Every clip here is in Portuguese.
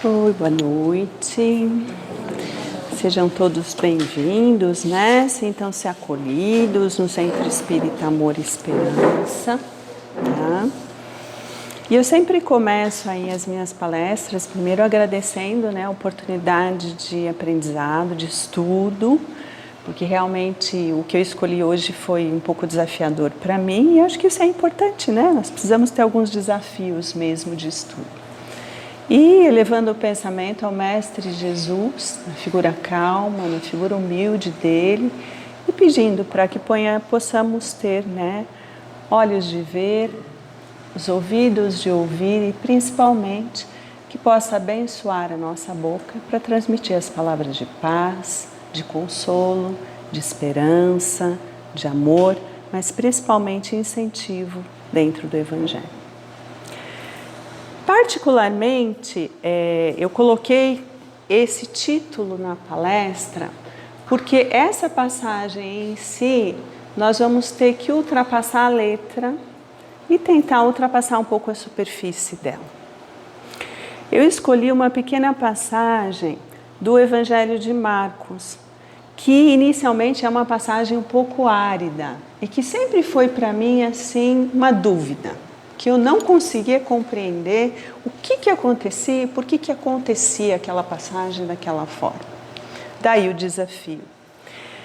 Oi, boa noite. Sejam todos bem-vindos, né? Sintam-se acolhidos no Centro Espírita Amor e Esperança, tá? E eu sempre começo aí as minhas palestras, primeiro agradecendo, né, a oportunidade de aprendizado, de estudo, porque realmente o que eu escolhi hoje foi um pouco desafiador para mim e acho que isso é importante, né? Nós precisamos ter alguns desafios mesmo de estudo. E elevando o pensamento ao Mestre Jesus, na figura calma, na figura humilde dele, e pedindo para que possamos ter, né, olhos de ver, os ouvidos de ouvir e principalmente que possa abençoar a nossa boca para transmitir as palavras de paz, de consolo, de esperança, de amor, mas principalmente incentivo dentro do Evangelho. Particularmente, eu coloquei esse título na palestra porque essa passagem em si, nós vamos ter que ultrapassar a letra e tentar ultrapassar um pouco a superfície dela. Eu escolhi uma pequena passagem do Evangelho de Marcos, que inicialmente é uma passagem um pouco árida e que sempre foi para mim assim uma dúvida, que eu não conseguia compreender o que acontecia e por que acontecia aquela passagem daquela forma. Daí o desafio.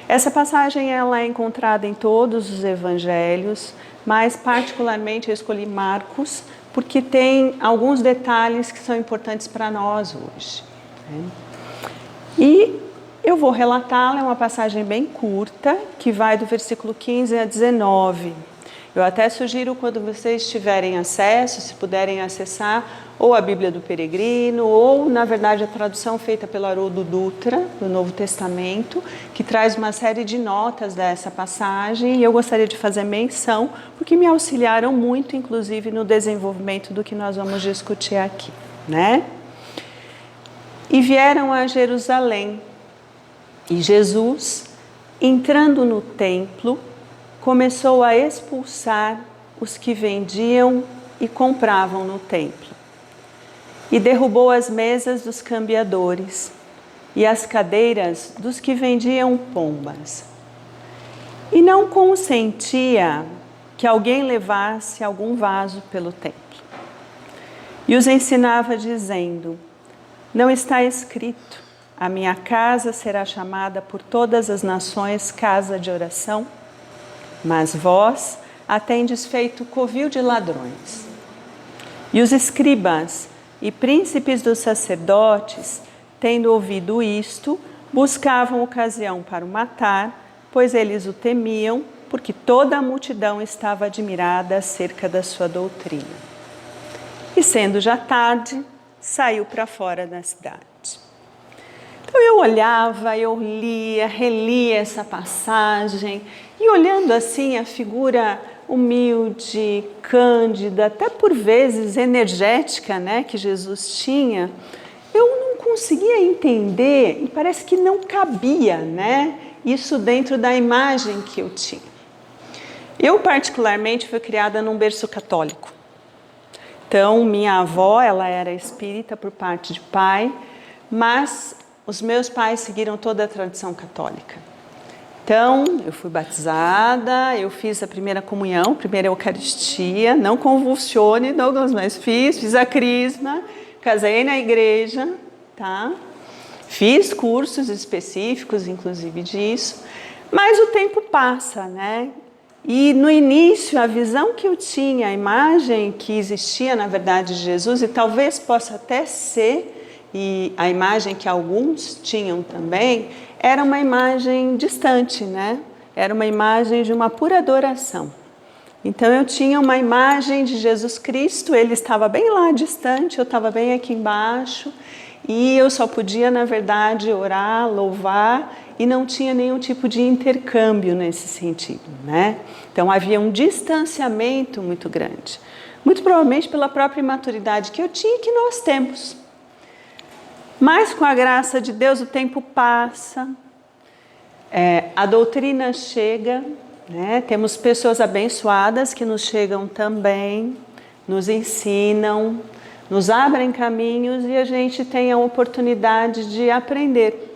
Essa passagem ela é encontrada em todos os evangelhos, mas particularmente eu escolhi Marcos, porque tem alguns detalhes que são importantes para nós hoje. E eu vou relatá-la, é uma passagem bem curta, que vai do versículo 15 a 19. Eu até sugiro, quando vocês tiverem acesso, se puderem acessar, ou a Bíblia do Peregrino, ou, na verdade, a tradução feita pelo Haroldo Dutra, do Novo Testamento, que traz uma série de notas dessa passagem, e eu gostaria de fazer menção, porque me auxiliaram muito, inclusive, no desenvolvimento do que nós vamos discutir aqui, né? E vieram a Jerusalém, e Jesus, entrando no templo, começou a expulsar os que vendiam e compravam no templo. E derrubou as mesas dos cambiadores e as cadeiras dos que vendiam pombas. E não consentia que alguém levasse algum vaso pelo templo. E os ensinava dizendo: não está escrito, a minha casa será chamada por todas as nações casa de oração? Mas vós a tendes feito covil de ladrões. E os escribas e príncipes dos sacerdotes, tendo ouvido isto, buscavam ocasião para o matar, pois eles o temiam, porque toda a multidão estava admirada acerca da sua doutrina. E sendo já tarde, saiu para fora da cidade. Então eu olhava, eu lia, relia essa passagem, e olhando assim a figura humilde, cândida, até por vezes energética, né, que Jesus tinha, eu não conseguia entender e parece que não cabia, né, isso dentro da imagem que eu tinha. Eu particularmente fui criada num berço católico. Então minha avó, ela era espírita por parte de pai, mas os meus pais seguiram toda a tradição católica. Então, eu fui batizada, eu fiz a primeira comunhão, a primeira Eucaristia, não convulsione, Douglas, mas fiz a crisma, casei na igreja, tá? Fiz cursos específicos, inclusive disso, mas o tempo passa, né? E no início, a visão que eu tinha, a imagem que existia, na verdade, de Jesus, e talvez possa até ser, e a imagem que alguns tinham também, era uma imagem distante, né? Era uma imagem de uma pura adoração. Então eu tinha uma imagem de Jesus Cristo, ele estava bem lá distante, eu estava bem aqui embaixo, e eu só podia, na verdade, orar, louvar, e não tinha nenhum tipo de intercâmbio nesse sentido, né? Então havia um distanciamento muito grande, muito provavelmente pela própria imaturidade que eu tinha e que nós temos. Mas com a graça de Deus o tempo passa, a doutrina chega, né? Temos pessoas abençoadas que nos chegam também, nos ensinam, nos abrem caminhos e a gente tem a oportunidade de aprender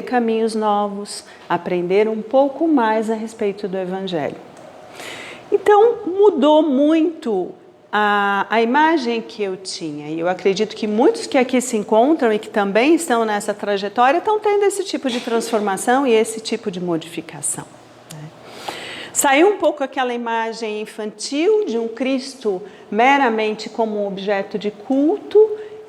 caminhos novos, aprender um pouco mais a respeito do Evangelho. Então, mudou muito a imagem que eu tinha, e eu acredito que muitos que aqui se encontram e que também estão nessa trajetória estão tendo esse tipo de transformação e esse tipo de modificação. Saiu um pouco aquela imagem infantil de um Cristo meramente como um objeto de culto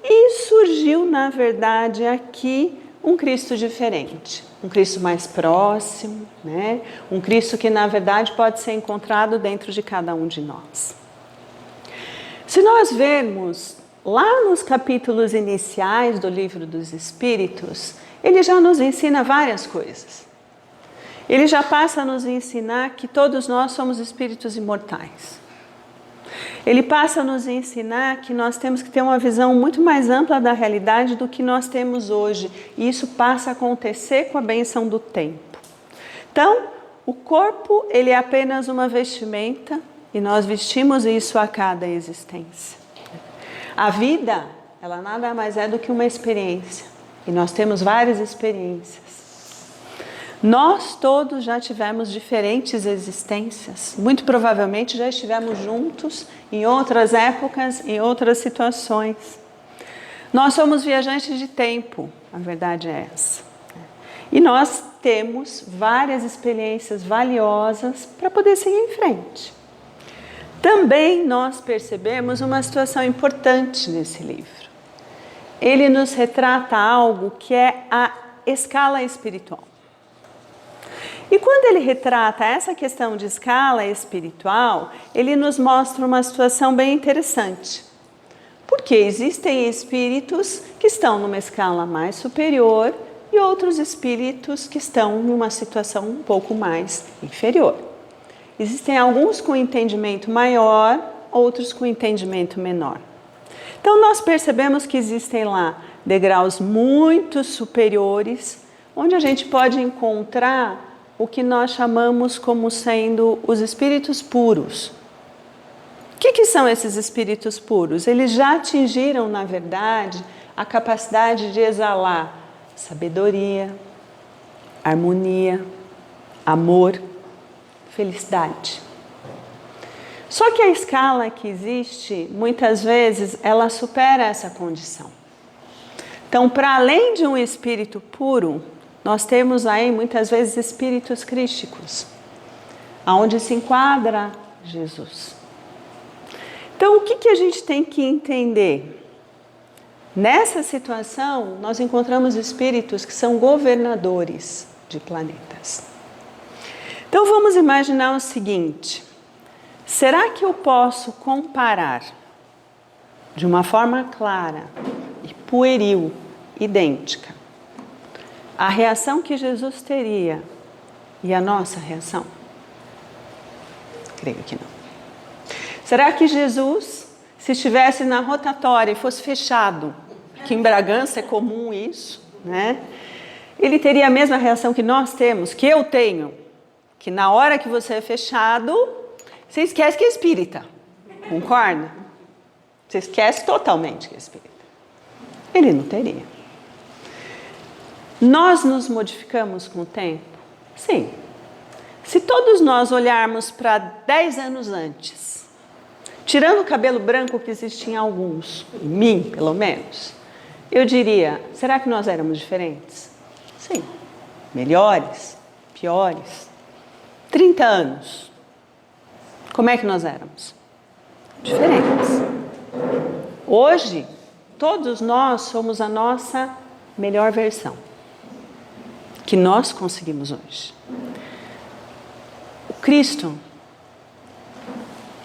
e surgiu, na verdade, aqui um Cristo diferente, um Cristo mais próximo, né? Um Cristo que, na verdade, pode ser encontrado dentro de cada um de nós. Se nós vermos lá nos capítulos iniciais do Livro dos Espíritos, ele já nos ensina várias coisas. Ele já passa a nos ensinar que todos nós somos espíritos imortais. Ele passa a nos ensinar que nós temos que ter uma visão muito mais ampla da realidade do que nós temos hoje. E isso passa a acontecer com a benção do tempo. Então, o corpo, ele é apenas uma vestimenta e nós vestimos isso a cada existência. A vida, ela nada mais é do que uma experiência. E nós temos várias experiências. Nós todos já tivemos diferentes existências, muito provavelmente já estivemos juntos em outras épocas, em outras situações. Nós somos viajantes de tempo, a verdade é essa. E nós temos várias experiências valiosas para poder seguir em frente. Também nós percebemos uma situação importante nesse livro. Ele nos retrata algo que é a escala espiritual. E quando ele retrata essa questão de escala espiritual, ele nos mostra uma situação bem interessante. Porque existem espíritos que estão numa escala mais superior e outros espíritos que estão numa situação um pouco mais inferior. Existem alguns com entendimento maior, outros com entendimento menor. Então nós percebemos que existem lá degraus muito superiores, onde a gente pode encontrar o que nós chamamos como sendo os espíritos puros. O que são esses espíritos puros? Eles já atingiram, na verdade, a capacidade de exalar sabedoria, harmonia, amor, felicidade. Só que a escala que existe, muitas vezes, ela supera essa condição. Então, para além de um espírito puro, nós temos aí muitas vezes espíritos crísticos, aonde se enquadra Jesus. Então, o que a gente tem que entender? Nessa situação, nós encontramos espíritos que são governadores de planetas. Então, vamos imaginar o seguinte: será que eu posso comparar de uma forma clara e pueril, idêntica, a reação que Jesus teria e a nossa reação? Creio que não. Será que Jesus, se estivesse na rotatória e fosse fechado, que em Bragança é comum isso, né? Ele teria a mesma reação que nós temos, que eu tenho, que na hora que você é fechado, você esquece que é espírita, concorda? Você esquece totalmente que é espírita. Ele não teria. Nós nos modificamos com o tempo? Sim. Se todos nós olharmos para 10 anos antes, tirando o cabelo branco que existia em alguns, em mim pelo menos, eu diria, será que nós éramos diferentes? Sim. Melhores? Piores? 30 anos. Como é que nós éramos? Diferentes. Hoje, todos nós somos a nossa melhor versão, que nós conseguimos hoje. O Cristo,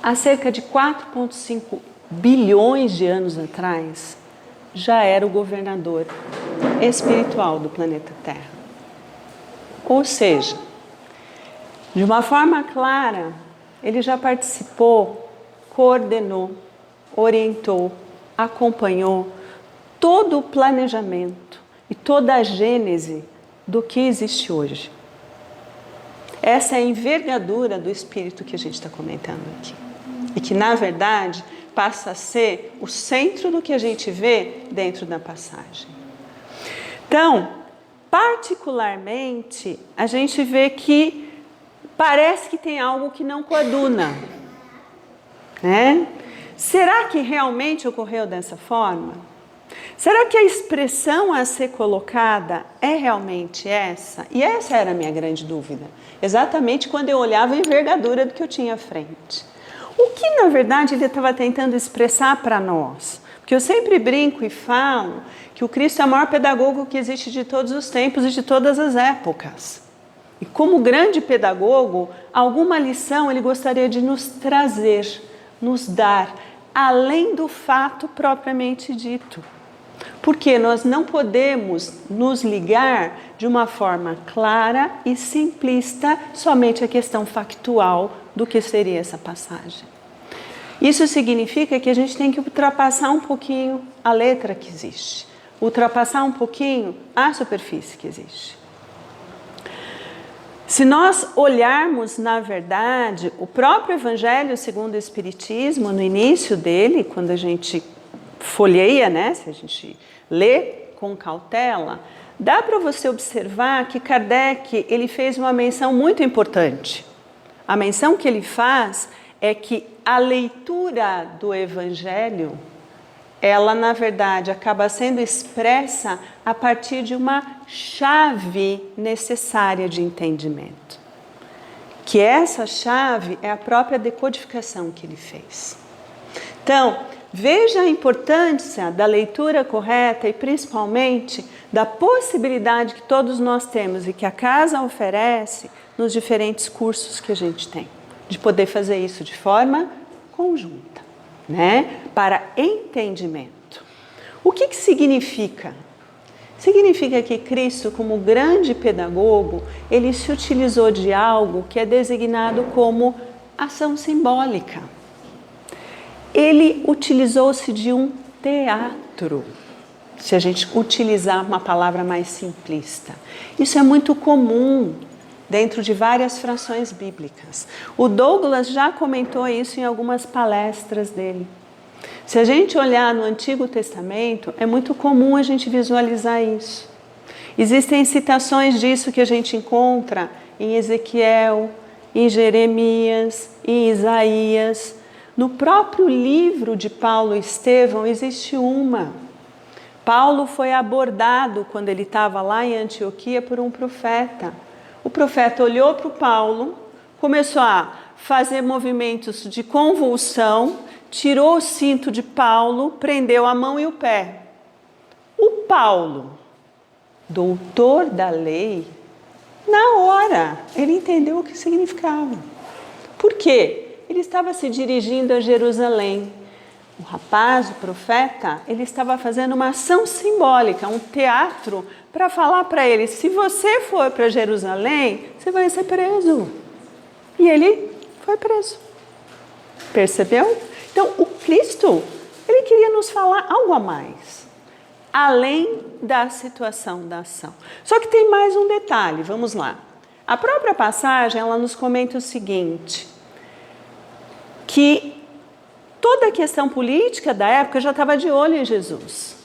há cerca de 4,5 bilhões de anos atrás, já era o governador espiritual do planeta Terra. Ou seja, de uma forma clara, ele já participou, coordenou, orientou, acompanhou todo o planejamento e toda a gênese do que existe hoje. Essa é a envergadura do espírito que a gente está comentando aqui. E que, na verdade, passa a ser o centro do que a gente vê dentro da passagem. Então, particularmente, a gente vê que parece que tem algo que não coaduna, né? Será que realmente ocorreu dessa forma? Será que a expressão a ser colocada é realmente essa? E essa era a minha grande dúvida, exatamente quando eu olhava a envergadura do que eu tinha à frente. O que, na verdade, ele estava tentando expressar para nós? Porque eu sempre brinco e falo que o Cristo é o maior pedagogo que existe de todos os tempos e de todas as épocas. E como grande pedagogo, alguma lição ele gostaria de nos trazer, nos dar, além do fato propriamente dito. Porque nós não podemos nos ligar de uma forma clara e simplista somente à questão factual do que seria essa passagem. Isso significa que a gente tem que ultrapassar um pouquinho a letra que existe, ultrapassar um pouquinho a superfície que existe. Se nós olharmos, na verdade, o próprio Evangelho segundo o Espiritismo, no início dele, quando a gente folheia, né, se a gente lê com cautela, dá para você observar que Kardec ele fez uma menção muito importante. A menção que ele faz é que a leitura do Evangelho, ela na verdade acaba sendo expressa a partir de uma chave necessária de entendimento. Que essa chave é a própria decodificação que ele fez. Então, veja a importância da leitura correta e principalmente da possibilidade que todos nós temos e que a casa oferece nos diferentes cursos que a gente tem, de poder fazer isso de forma conjunta, né? Para entendimento. O que significa? Significa que Cristo, como grande pedagogo, ele se utilizou de algo que é designado como ação simbólica. Ele utilizou-se de um teatro, se a gente utilizar uma palavra mais simplista. Isso é muito comum dentro de várias frações bíblicas. O Douglas já comentou isso em algumas palestras dele. Se a gente olhar no Antigo Testamento, é muito comum a gente visualizar isso. Existem citações disso que a gente encontra em Ezequiel, em Jeremias, em Isaías. No próprio livro de Paulo e Estevão existe uma. Paulo foi abordado quando ele estava lá em Antioquia por um profeta. O profeta olhou para o Paulo, começou a fazer movimentos de convulsão, tirou o cinto de Paulo, prendeu a mão e o pé. O Paulo, doutor da lei, na hora ele entendeu o que significava. Por quê? Ele estava se dirigindo a Jerusalém. O rapaz, o profeta, ele estava fazendo uma ação simbólica, um teatro, para falar para ele, se você for para Jerusalém, você vai ser preso. E ele foi preso. Percebeu? Então, o Cristo, ele queria nos falar algo a mais, além da situação da ação. Só que tem mais um detalhe, vamos lá. A própria passagem, ela nos comenta o seguinte, que toda a questão política da época já estava de olho em Jesus.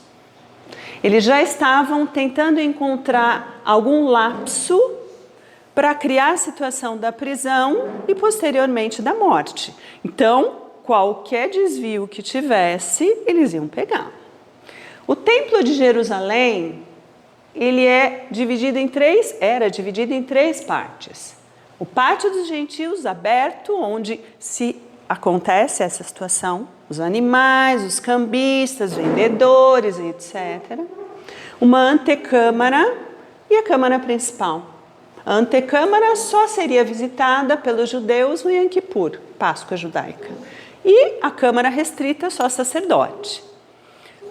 Eles já estavam tentando encontrar algum lapso para criar a situação da prisão e posteriormente da morte. Então, qualquer desvio que tivesse, eles iam pegar. O Templo de Jerusalém, ele era dividido em três partes. O Pátio dos Gentios aberto, onde se acontece essa situação, os animais, os cambistas, vendedores, etc. Uma antecâmara e a câmara principal. A antecâmara só seria visitada pelos judeus no Yom Kippur, Páscoa judaica. E a câmara restrita só sacerdote.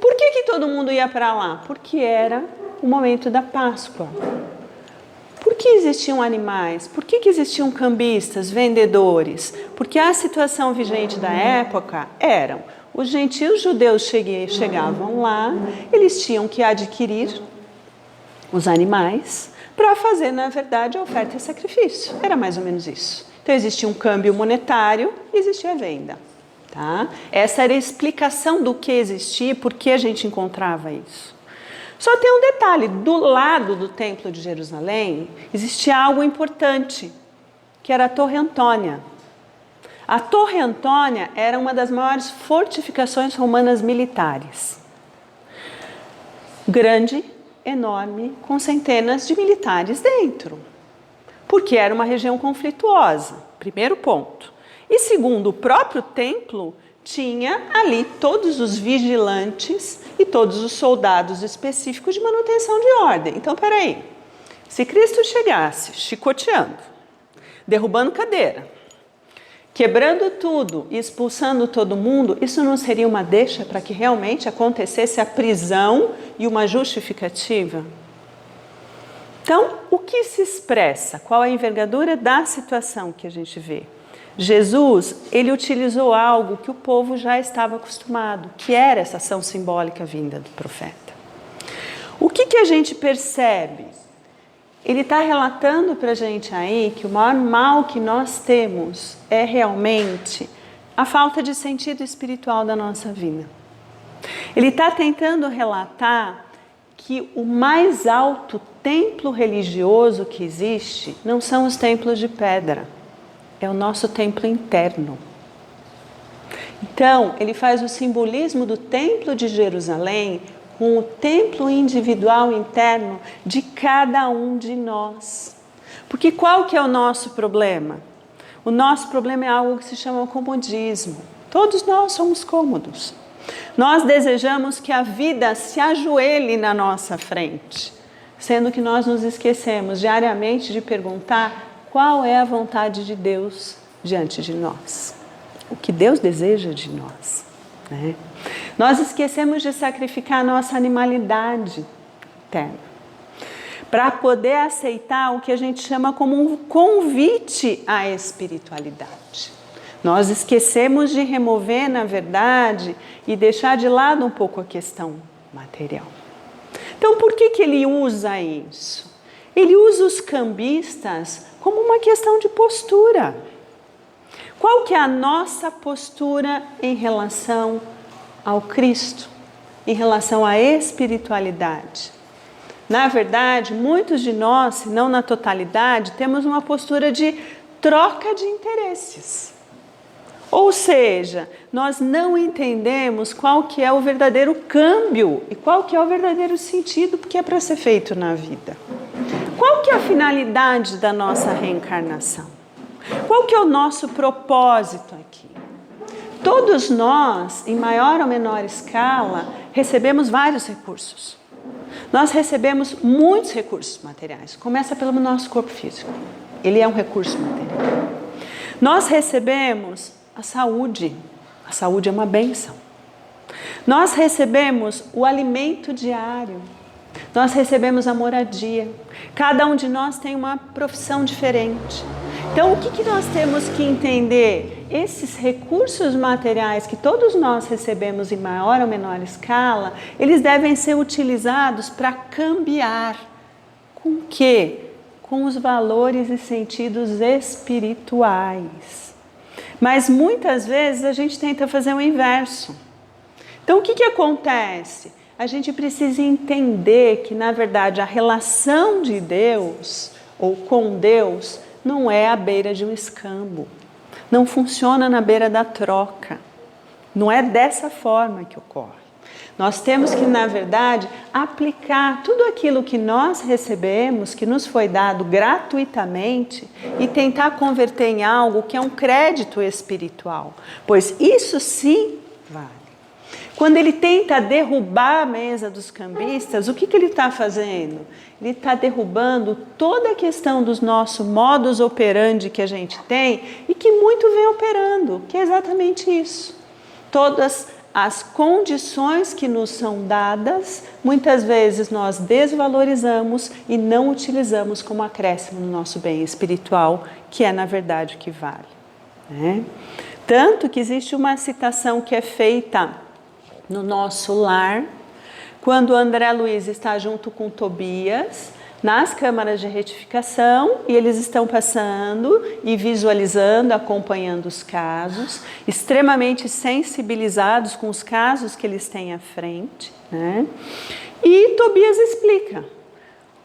Por que todo mundo ia para lá? Porque era o momento da Páscoa. Por que existiam animais? Por que existiam cambistas, vendedores? Porque a situação vigente da época eram os gentios judeus chegavam lá, eles tinham que adquirir os animais para fazer, na verdade, a oferta e sacrifício. Era mais ou menos isso. Então existia um câmbio monetário e existia a venda. Tá? Essa era a explicação do que existia e por que a gente encontrava isso. Só tem um detalhe, do lado do Templo de Jerusalém existia algo importante, que era a Torre Antônia. A Torre Antônia era uma das maiores fortificações romanas militares. Grande, enorme, com centenas de militares dentro, porque era uma região conflituosa, primeiro ponto. E segundo, o próprio templo tinha ali todos os vigilantes e todos os soldados específicos de manutenção de ordem. Então, peraí, se Cristo chegasse chicoteando, derrubando cadeira, quebrando tudo e expulsando todo mundo, isso não seria uma deixa para que realmente acontecesse a prisão e uma justificativa? Então, o que se expressa? Qual é a envergadura da situação que a gente vê? Jesus, ele utilizou algo que o povo já estava acostumado, que era essa ação simbólica vinda do profeta. O que a gente percebe? Ele está relatando para a gente aí que o maior mal que nós temos é realmente a falta de sentido espiritual da nossa vida. Ele está tentando relatar que o mais alto templo religioso que existe não são os templos de pedra, é o nosso templo interno. Então, ele faz o simbolismo do templo de Jerusalém com o templo individual interno de cada um de nós. Porque qual que é o nosso problema? O nosso problema é algo que se chama comodismo. Todos nós somos cômodos. Nós desejamos que a vida se ajoelhe na nossa frente, sendo que nós nos esquecemos diariamente de perguntar qual é a vontade de Deus diante de nós, o que Deus deseja de nós, né? Nós esquecemos de sacrificar a nossa animalidade interna para poder aceitar o que a gente chama como um convite à espiritualidade. Nós esquecemos de remover, na verdade, e deixar de lado um pouco a questão material. Então, por que ele usa isso? Ele usa os cambistas como uma questão de postura. Qual que é a nossa postura em relação ao Cristo, em relação à espiritualidade? Na verdade, muitos de nós, se não na totalidade, temos uma postura de troca de interesses. Ou seja, nós não entendemos qual que é o verdadeiro câmbio e qual que é o verdadeiro sentido que é para ser feito na vida. Qual que é a finalidade da nossa reencarnação? Qual que é o nosso propósito aqui? Todos nós, em maior ou menor escala, recebemos vários recursos. Nós recebemos muitos recursos materiais. Começa pelo nosso corpo físico. Ele é um recurso material. Nós recebemos a saúde. A saúde é uma bênção. Nós recebemos o alimento diário. Nós recebemos a moradia. Cada um de nós tem uma profissão diferente. Então, o que nós temos que entender? Esses recursos materiais que todos nós recebemos em maior ou menor escala, eles devem ser utilizados para cambiar. Com o quê? Com os valores e sentidos espirituais. Mas muitas vezes a gente tenta fazer o inverso. Então, o que acontece? A gente precisa entender que, na verdade, a relação de Deus ou com Deus não é à beira de um escambo. Não funciona na beira da troca. Não é dessa forma que ocorre. Nós temos que, na verdade, aplicar tudo aquilo que nós recebemos, que nos foi dado gratuitamente, e tentar converter em algo que é um crédito espiritual. Pois isso sim vale. Quando ele tenta derrubar a mesa dos cambistas, o que ele está fazendo? Ele está derrubando toda a questão dos nossos modus operandi que a gente tem e que muito vem operando, que é exatamente isso. Todas as condições que nos são dadas, muitas vezes nós desvalorizamos e não utilizamos como acréscimo no nosso bem espiritual, que é na verdade o que vale, né? Tanto que existe uma citação que é feita no nosso lar, quando André Luiz está junto com Tobias, nas câmaras de retificação e eles estão passando e visualizando, acompanhando os casos, extremamente sensibilizados com os casos que eles têm à frente, né? E Tobias explica,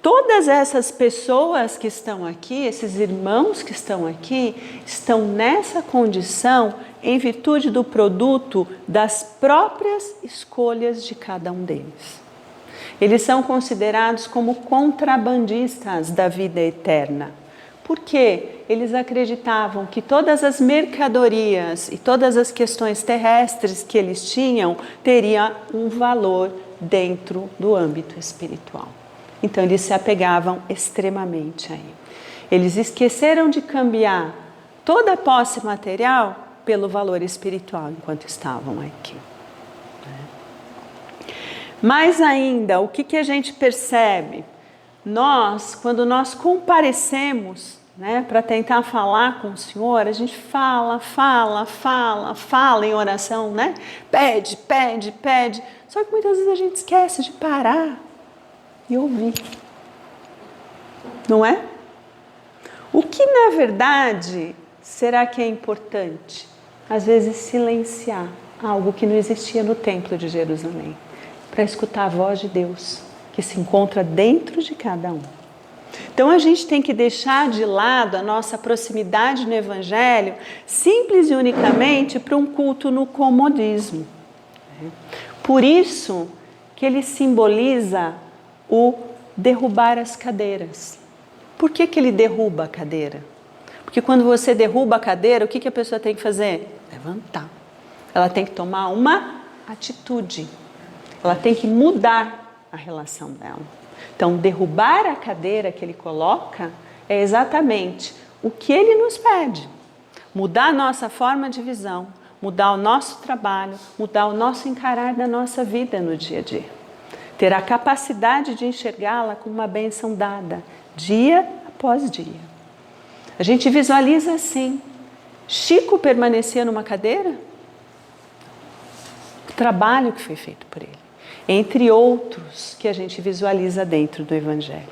todas essas pessoas que estão aqui, esses irmãos que estão aqui, estão nessa condição em virtude do produto das próprias escolhas de cada um deles. Eles são considerados como contrabandistas da vida eterna. Por quê? Eles acreditavam que todas as mercadorias e todas as questões terrestres que eles tinham teriam um valor dentro do âmbito espiritual. Então eles se apegavam extremamente aí. Eles esqueceram de cambiar toda a posse material pelo valor espiritual enquanto estavam aqui. Mais ainda, o que a gente percebe? Quando nós comparecemos, né, para tentar falar com o Senhor, a gente fala em oração, né? Pede. Só que muitas vezes a gente esquece de parar e ouvir. Não é? O que na verdade será que é importante? Às vezes silenciar algo que não existia no Templo de Jerusalém, para escutar a voz de Deus, que se encontra dentro de cada um. Então a gente tem que deixar de lado a nossa proximidade no Evangelho, simples e unicamente para um culto no comodismo. Por isso que ele simboliza o derrubar as cadeiras. Por que ele derruba a cadeira? Porque quando você derruba a cadeira, o que a pessoa tem que fazer? Levantar. Ela tem que tomar uma atitude. Ela tem que mudar a relação dela. Então, derrubar a cadeira que ele coloca é exatamente o que ele nos pede. Mudar a nossa forma de visão, mudar o nosso trabalho, mudar o nosso encarar da nossa vida no dia a dia. Ter a capacidade de enxergá-la como uma bênção dada, dia após dia. A gente visualiza assim. Chico permanecia numa cadeira? O trabalho que foi feito por ele. Entre outros que a gente visualiza dentro do Evangelho.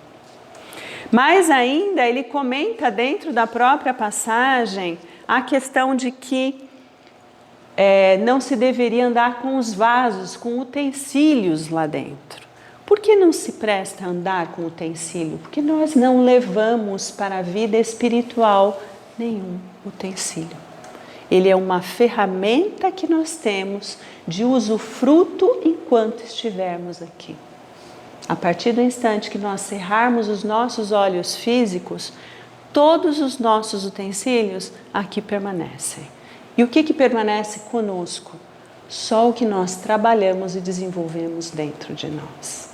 Mais ainda, ele comenta dentro da própria passagem a questão de que não se deveria andar com os vasos, com utensílios lá dentro. Por que não se presta a andar com utensílio? Porque nós não levamos para a vida espiritual nenhum utensílio. Ele é uma ferramenta que nós temos de usufruto enquanto estivermos aqui. A partir do instante que nós cerrarmos os nossos olhos físicos, todos os nossos utensílios aqui permanecem. E o que permanece conosco? Só o que nós trabalhamos e desenvolvemos dentro de nós.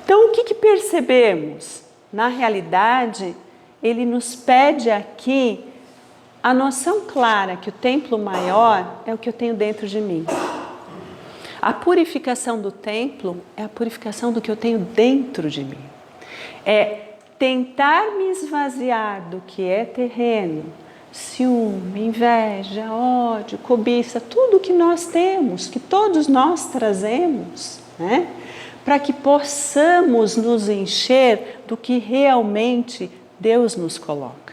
Então, o que percebemos? Na realidade, ele nos pede aqui a noção clara que o templo maior é o que eu tenho dentro de mim. A purificação do templo é a purificação do que eu tenho dentro de mim. É tentar me esvaziar do que é terreno, ciúme, inveja, ódio, cobiça, tudo que nós temos, que todos nós trazemos, né? Para que possamos nos encher do que realmente Deus nos coloca.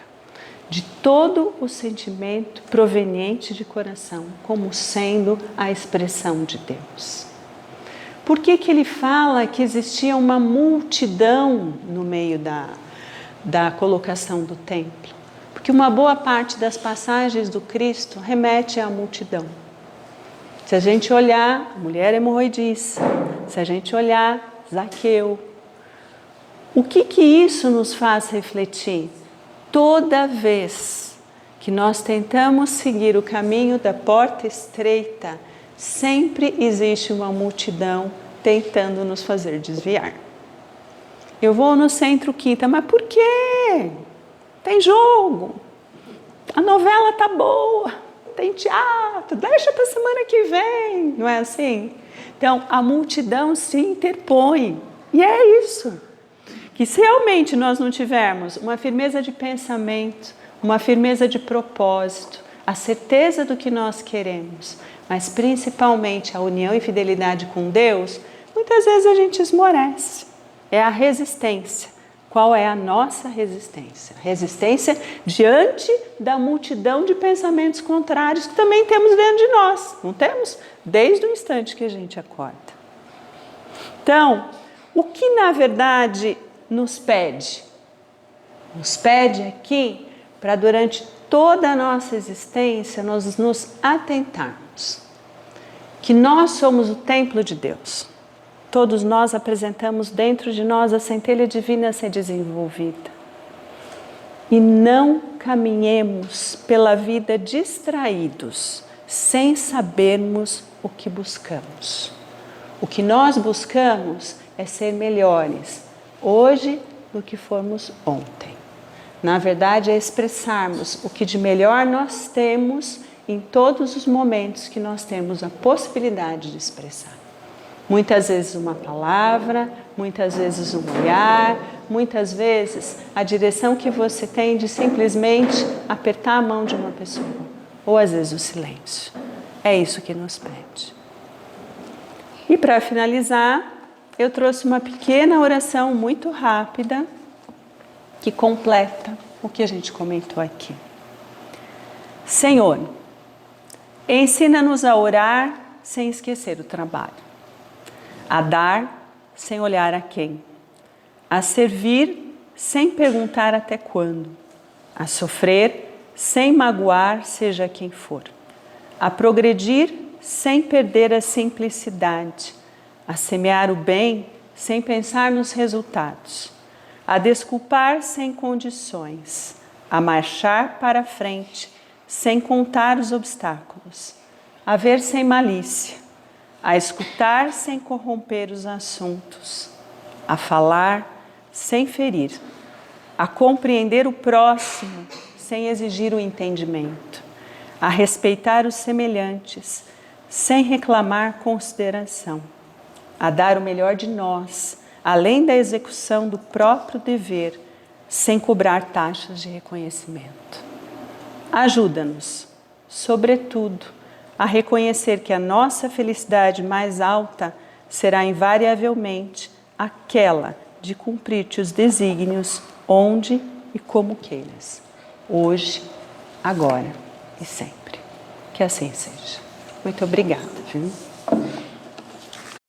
De todo o sentimento proveniente de coração, como sendo a expressão de Deus. Por que ele fala que existia uma multidão no meio da colocação do templo? Porque uma boa parte das passagens do Cristo remete à multidão. Se a gente olhar, a mulher hemorroidiça, se a gente olhar, Zaqueu, o que isso nos faz refletir? Toda vez que nós tentamos seguir o caminho da porta estreita, sempre existe uma multidão tentando nos fazer desviar. Eu vou no Centro Quinta, mas por quê? Tem jogo, a novela tá boa, tem teatro, deixa para semana que vem, não é assim? Então, a multidão se interpõe, e é isso. Que se realmente nós não tivermos uma firmeza de pensamento, uma firmeza de propósito, a certeza do que nós queremos, mas principalmente a união e fidelidade com Deus, muitas vezes a gente esmorece. é a resistência. Qual é a nossa resistência? Resistência diante da multidão de pensamentos contrários que também temos dentro de nós, não temos? Desde o instante que a gente acorda. Então, o que na verdade nos pede? Nos pede aqui para durante toda a nossa existência nós nos atentarmos que nós somos o templo de Deus. Todos nós apresentamos dentro de nós a centelha divina a ser desenvolvida. E não caminhemos pela vida distraídos, sem sabermos o que buscamos. O que nós buscamos é ser melhores hoje do que fomos ontem. Na verdade, é expressarmos o que de melhor nós temos em todos os momentos que nós temos a possibilidade de expressar. Muitas vezes uma palavra, muitas vezes um olhar, muitas vezes a direção que você tem de simplesmente apertar a mão de uma pessoa, ou às vezes o silêncio. É isso que nos pede. E para finalizar, eu trouxe uma pequena oração muito rápida que completa o que a gente comentou aqui. Senhor, ensina-nos a orar sem esquecer o trabalho, a dar sem olhar a quem, a servir sem perguntar até quando, a sofrer sem magoar seja quem for, a progredir sem perder a simplicidade, a semear o bem sem pensar nos resultados, a desculpar sem condições, a marchar para frente sem contar os obstáculos, a ver sem malícia, a escutar sem corromper os assuntos, a falar sem ferir, a compreender o próximo sem exigir o entendimento, a respeitar os semelhantes sem reclamar consideração, a dar o melhor de nós, além da execução do próprio dever, sem cobrar taxas de reconhecimento. Ajuda-nos, sobretudo, a reconhecer que a nossa felicidade mais alta será invariavelmente aquela de cumprir-te os desígnios onde e como queiras, hoje, agora e sempre. Que assim seja. Muito obrigada, viu?